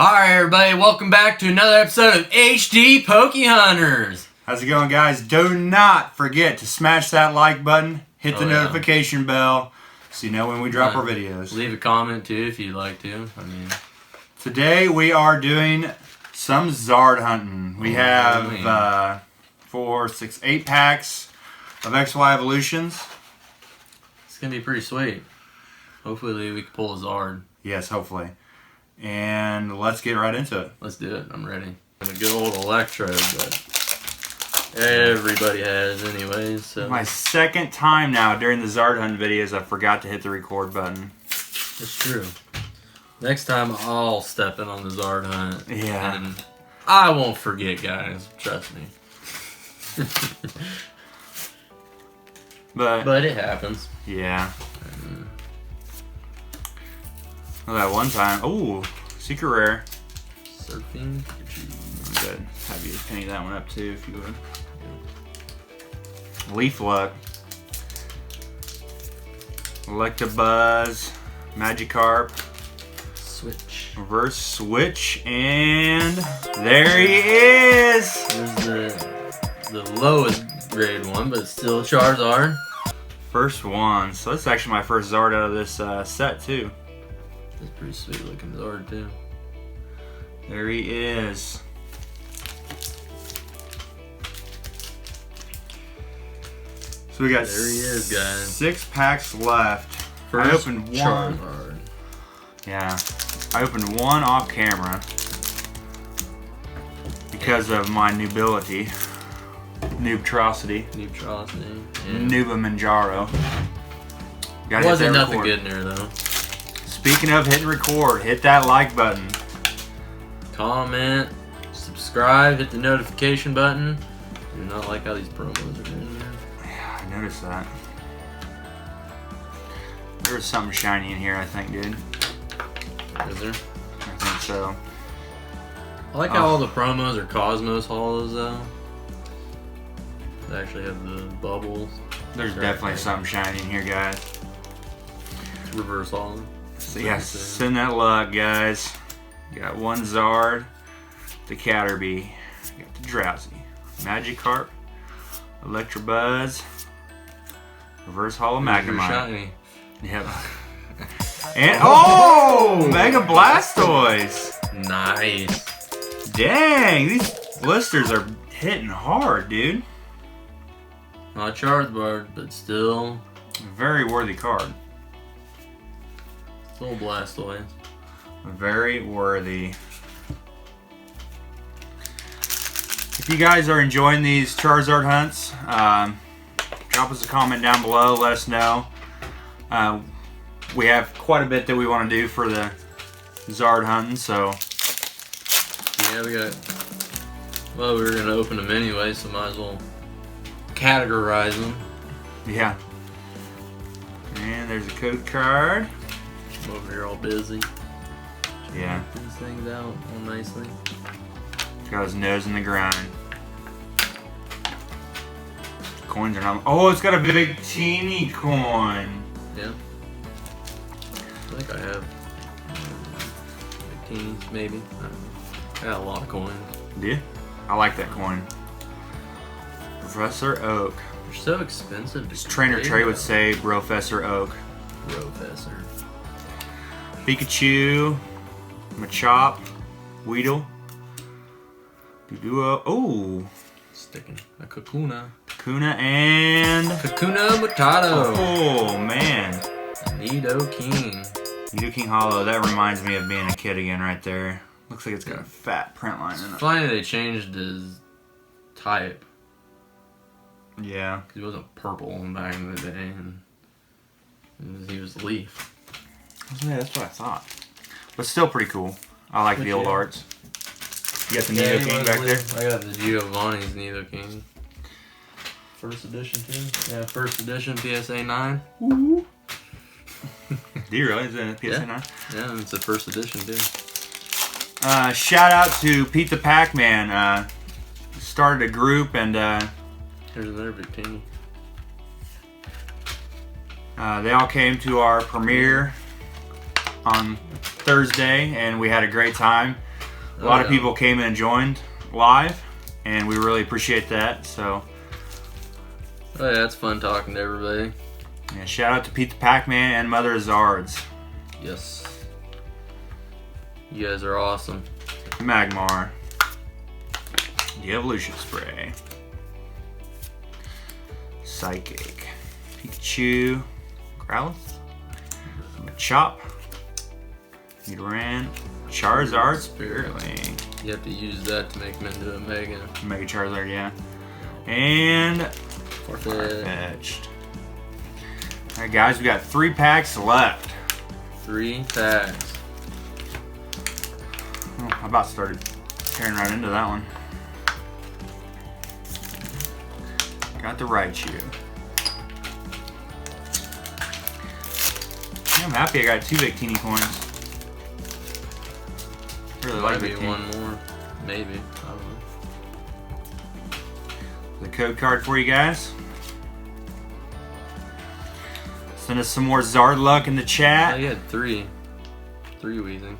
Alright everybody, welcome back to another episode of HD Poke Hunters. How's it going, guys? Do not forget to smash that like button, hit the notification bell so you know when we drop our videos. Leave a comment too if you'd like to. Today we are doing some Zard hunting. We have 4, 6, 8 packs of XY Evolutions. It's going to be pretty sweet. Hopefully we can pull a Zard. Yes, hopefully. And let's get right into it. Let's do it. I'm ready. I'm a good old Electro, but everybody has anyways. So. My second time now during the Zard hunt videos I forgot to hit the record button. It's true. Next time I'll step in on the Zard hunt. Yeah. And I won't forget, guys. Trust me. But it happens. Yeah. Well, that one time. Oh, secret rare. Surfing. I'm good. Have you penny that one up too, if you would. Leaf Luck. Electabuzz. Magikarp. Switch. Reverse Switch. And there he is! This is the lowest grade one, but it's still a Charizard. First one. So that's actually my first Zard out of this set too. That's a pretty sweet looking Zard too. There he is. So we got there he is, guys. 6 packs left. First I opened one. Charizard. Yeah, I opened one off camera because of my nubility. Noobtrosity. Noobtrosity. Yeah. Noobamanjaro. Wasn't nothing good in there though. Speaking of hitting record, hit that like button. Comment, subscribe, hit the notification button. I do not like how these promos are in there. Yeah, I noticed that. There was something shiny in here, I think, dude. Is there? I think so. I like how all the promos are Cosmos Hollows though. They actually have the bubbles. There's definitely something shiny in here, guys. It's reverse hollow. So yeah, send that luck, guys. Got one Zard, the Caterpie, got the Drowsy, Magikarp, Electabuzz, Reverse Hollow Magnemite. Shiny. Yep. And oh, Mega Blastoise. Nice. Dang, these blisters are hitting hard, dude. Not Charizard, but still. Very worthy card. Still Blastoise. Very worthy. If you guys are enjoying these Charizard hunts, drop us a comment down below. Let us know. We have quite a bit that we want to do for the Zard hunting, so. Yeah, we got. Well, we were going to open them anyway, so might as well categorize them. Yeah. And there's a code card. I'm over here all busy. Yeah. Get these things out all nicely. Got his nose in the grind. Coins are not. Oh, it's got a big teeny coin. Yeah. I think I have big teenies, maybe. I don't know. I got a lot of coins. Yeah. I like that coin. Professor Oak. They're so expensive. As Trainer Trey would say, Professor Oak. Professor. Pikachu. Machop. Weedle. Duduo. Oh. Sticking. A Kakuna. Kakuna and Kakuna Matado. Oh man. Nidoking. Nidoking Hollow. That reminds me of being a kid again right there. Looks like it's got a fat print line in it. It's funny they changed his type. Yeah. Because he wasn't purple back in the day. And he was leaf. Yeah, that's what I thought. But still pretty cool. I like the old arts. You got the Nidoking back there? I got the Giovanni's Nidoking. First edition too? Yeah, first edition PSA 9. Woo. Do you really? Is it PSA 9? Yeah, it's the first edition too. Shout out to Pete the Packman. Started a group and there's another big team. They all came to our premiere on Thursday and we had a great time. A lot of people came in and joined live, and we really appreciate that. So, oh yeah, it's fun talking to everybody. yeah, shout out to Pete the Packman and Mother Zards. Yes. You guys are awesome. Magmar. The Evolution Spray. Psychic. Pikachu. Growlithe. Machop. Nidoran. Charizard. Spirit Link. You have to use that to make them into a Mega. Mega Charizard, yeah. And Farfetch'd. Alright guys, we got 3 packs left. 3 packs. Oh, I about started tearing right into that one. Got the Raichu. I'm happy I got 2 Victini coins. Really like Maybe Victini. one more. Maybe. I don't know. The code card for you guys. Send us some more Zard luck in the chat. Oh, you had 3. 3 Weezings.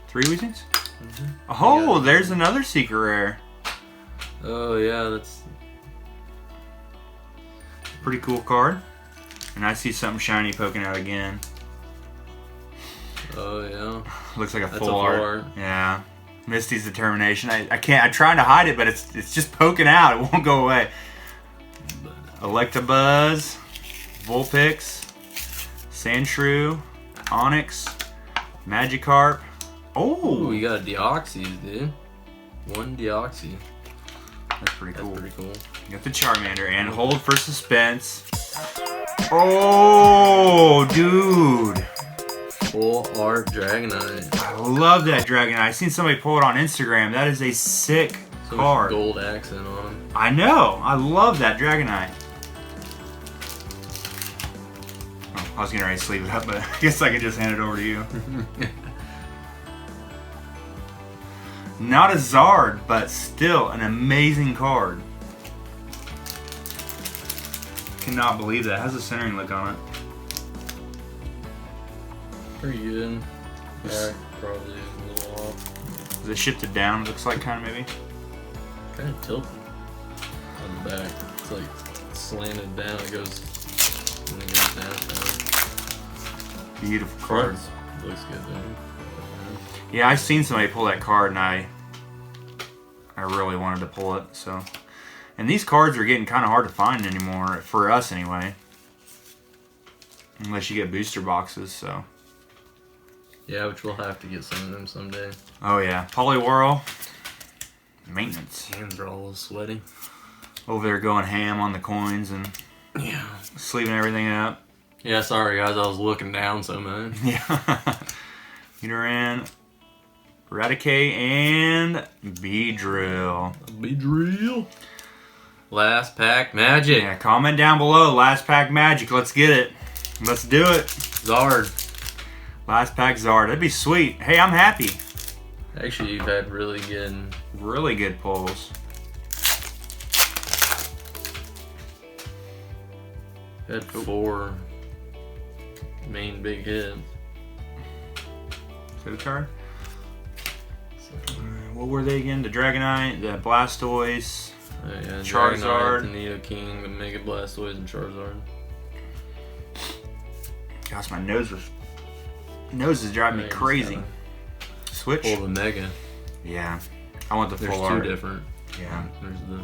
3 Weezings? Mm-hmm. Oh, Yeah. there's another secret rare. Oh yeah, that's Pretty cool card. And I see something shiny poking out again. oh yeah. Looks like a That's full a full art. art. Yeah. Misty's determination. I can't. I'm trying to hide it, but it's just poking out. It won't go away. Electabuzz, Vulpix, Sandshrew, Onyx, Magikarp. Ooh, Oh, you got a Deoxys, dude. 1 Deoxys. that's pretty That's cool. pretty cool. You got the Charmander and hold for suspense. Oh, dude. Full art Dragonite. I love that Dragonite. I seen somebody pull it on Instagram. That is a sick So card. much gold accent on him. I know. I love that Dragonite. Oh, I was getting ready to sleeve it up, but I guess I could just hand it over to you. Not a Zard, but still an amazing card. Cannot believe that. It has a centering look on it. Pretty good. Back probably is a little off. Is it shifted down? Looks like kind of maybe. Kind of tilted on the back. It's like slanted down. It goes and then goes down. Beautiful card. Looks good though. Yeah, I seen somebody pull that card, and I really wanted to pull it. So, and these cards are getting kind of hard to find anymore for us, anyway. Unless you get booster boxes. So. Yeah, which we'll have to get some of them someday. Oh yeah, Poliwhirl. Maintenance. Hands are all a little sweaty. Over there going ham on the coins and Yeah. sleeving everything up. Yeah, sorry guys, I was looking down so much. Yeah. Nidoran, Raticate, and Beedrill. Be drill. Last pack magic. Yeah, comment down below. Last pack magic. Let's get it. Let's do it. Zard. Last pack Zard. That'd be sweet. Hey, I'm happy. Actually, you've had really good pulls. had 4 main big hits. Code card. What were they again? The Dragonite, the Blastoise, Yeah, Charizard. Dragonite, the Nidoking, the Mega Blastoise, and Charizard. Gosh, my nose is driving me Yeah, you crazy. just Switch? Pull the Mega. Yeah. I want the There's full 2 art. different. Yeah. There's the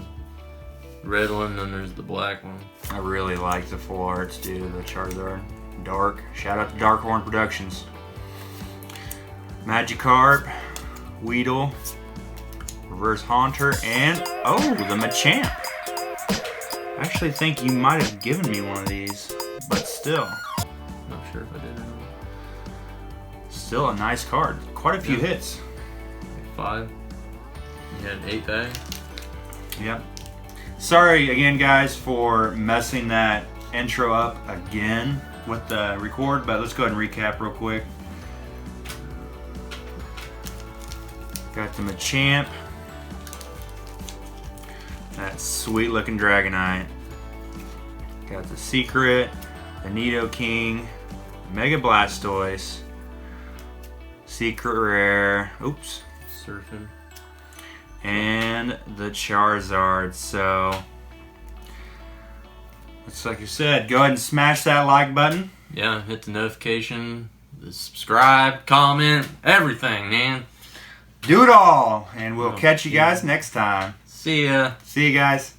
red one, and there's the black one. I really like the full arts, dude. The Charizard. Dark. Shout out to Darkhorn Productions. Magikarp. Weedle. Reverse Haunter. And, oh, the Machamp. I actually think you might have given me one of these. But still. Not sure if I did or not. Still a nice card. Quite a few hits. 5. You had 8 bags. Yep. Sorry again, guys, for messing that intro up again with the record, but let's go ahead and recap real quick. Got the Machamp. That sweet looking Dragonite. Got the Secret, the Nidoking, Mega Blastoise, Secret Rare, oops, surfing. And the Charizard. So, it's like you said, go ahead and smash that like button. Yeah, hit the notification, the subscribe, comment, everything, man. Do it all. And we'll catch you guys next time. See ya. See you guys.